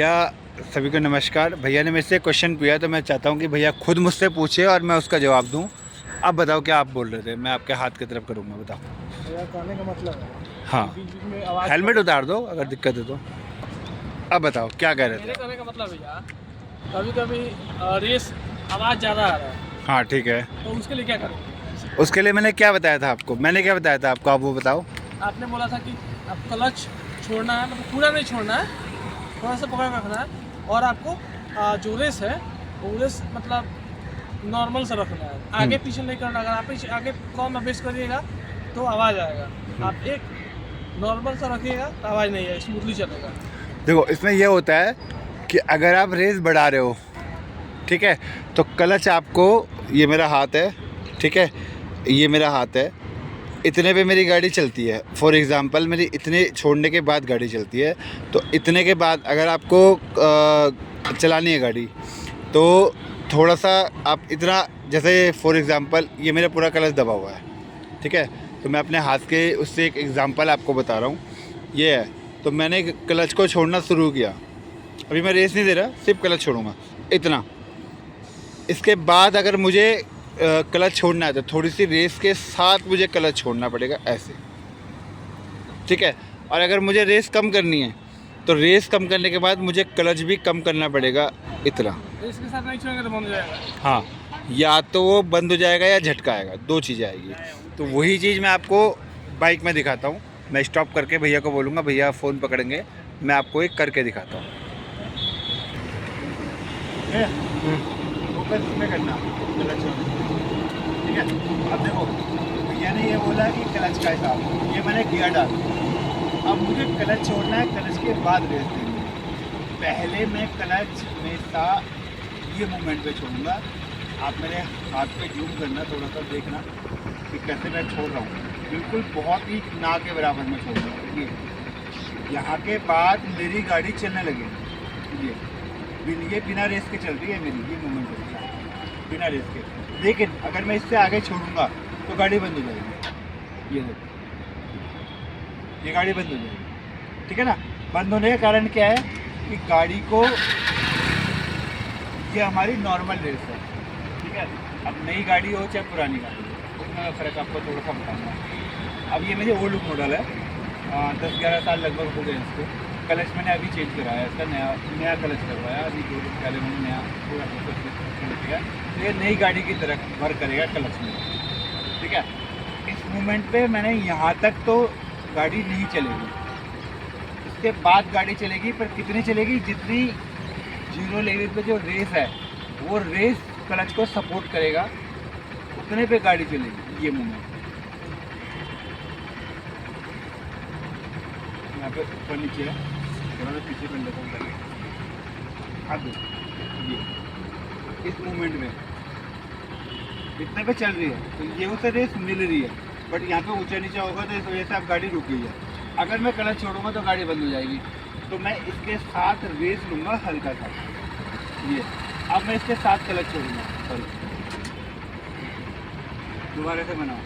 भैया सभी को नमस्कार। भैया ने मेरे से क्वेश्चन पूछा तो मैं चाहता हूँ कि भैया खुद मुझसे पूछे और मैं उसका जवाब दूँ। आप बताओ क्या आप बोल रहे थे, मैं आपके हाथ की तरफ करूँगा, बताओ। भैया कहने का मतलब है हाँ, बीच बीच में आवाज़ हेलमेट उतार दो अगर दिक्कत है तो। अब बताओ क्या कह रहे मेरे थे। कहने का मतलब भैया कभी कभी रेस आवाज़ ज़्यादा आ रहा है हाँ ठीक है, तो उसके लिए क्या करें? उसके लिए मैंने क्या बताया था आपको, मैंने क्या बताया था आपको, आप वो बताओ। आपने बोला था कि आप क्लच छोड़ना है, मतलब पूरा नहीं छोड़ना है, थोड़ा सा पकड़ के रखना है और आपको जो रेस है वो रेस मतलब नॉर्मल से रखना है, आगे पीछे नहीं करना। अगर आप आगे कम में बेस करिएगा तो आवाज़ आएगा, आप एक नॉर्मल सा रखिएगा तो आवाज़ नहीं आएगी, स्मूथली चलेगा। देखो इसमें यह होता है कि अगर आप रेस बढ़ा रहे हो, ठीक है, तो क्लच आपको, ये मेरा हाथ है, ठीक है, ये मेरा हाथ है, इतने पे मेरी गाड़ी चलती है। फॉर एग्ज़ाम्पल मेरी इतने छोड़ने के बाद गाड़ी चलती है, तो इतने के बाद अगर आपको चलानी है गाड़ी तो थोड़ा सा आप इतना, जैसे फॉर एग्ज़ाम्पल ये मेरा पूरा क्लच दबा हुआ है, ठीक है, तो मैं अपने हाथ के उससे एक एग्ज़ाम्पल आपको बता रहा हूँ। ये है, तो मैंने क्लच को छोड़ना शुरू किया, अभी मैं रेस नहीं दे रहा, सिर्फ क्लच छोड़ूंगा इतना। इसके बाद अगर मुझे क्लच छोड़ना है तो थोड़ी सी रेस के साथ मुझे क्लच छोड़ना पड़ेगा ऐसे, ठीक है। और अगर मुझे रेस कम करनी है तो रेस कम करने के बाद मुझे क्लच भी कम करना पड़ेगा इतना। रेस के साथ नहीं छोड़ेंगे तो बंद हो जाएगा। हाँ, या तो वो बंद हो जाएगा या झटका आएगा, दो चीज़ें आएगी। तो वही चीज़ मैं आपको बाइक में दिखाता हूँ। मैं स्टॉप करके भैया को बोलूँगा, भैया फ़ोन पकड़ेंगे, मैं आपको एक करके दिखाता हूँ। फोकस में करना क्लच, ठीक है। अब देखो भैया ने ये बोला कि क्लच का हिसाब, ये मैंने गियर डाल, अब मुझे क्लच छोड़ना है, क्लच के बाद रेस देनी है। पहले मैं क्लच हमेशा ये मूवमेंट पे छोड़ूंगा। आप मेरे हाथ पे जूम करना, थोड़ा सा देखना कि कैसे मैं छोड़ रहा हूँ, बिल्कुल बहुत ही ना के बराबर में छोड़ रहा हूँ। ये यहाँ के बाद मेरी गाड़ी चलने लगेगी, ये बिना रेस के चल रही है मेरी, ये मूवमेंट बिना रेस के। लेकिन अगर मैं इससे आगे छोड़ूंगा तो गाड़ी बंद हो जाएगी, ये देखो, ये गाड़ी बंद हो जाएगी, ठीक है ना। बंद होने का कारण क्या है कि गाड़ी को, ये हमारी नॉर्मल रेस है, ठीक है। अब नई गाड़ी हो चाहे पुरानी गाड़ी हो, उसमें फ़र्क आपको थोड़ा सा बताऊँगा। अब ये मेरी ओल्ड मॉडल है, 10-11 साल लगभग हो गए इसको। क्लच मैंने अभी चेंज कराया, इसका नया क्लच करवाया, अभी 2 दिन पहले मैंने नया पूरा क्लच किया। तो ये नई गाड़ी की तरह वर्क करेगा क्लच में, ठीक है। इस मोमेंट पे मैंने यहाँ तक तो गाड़ी नहीं चलेगी, इसके बाद गाड़ी चलेगी, पर कितनी चलेगी, जितनी जीरो लेवल पे जो रेस है वो रेस क्लच को सपोर्ट करेगा, उतने पे गाड़ी चलेगी। ये मोमेंट यहाँ पे ऊपर नीचे है, थोड़ा सा पीछे कर लेता हूँ। अब ये इस मूवमेंट में इतने पे चल रही है तो ये उसे रेस मिल रही है, बट यहाँ पे ऊंचा नीचा होगा तो इस वजह से अब गाड़ी रुक गई है। अगर मैं क्लच छोड़ूंगा तो गाड़ी बंद हो जाएगी, तो मैं इसके साथ रेस लूँगा हल्का सा। ये अब मैं इसके साथ क्लच छोड़ूंगा, दोबारा से बनाऊँ।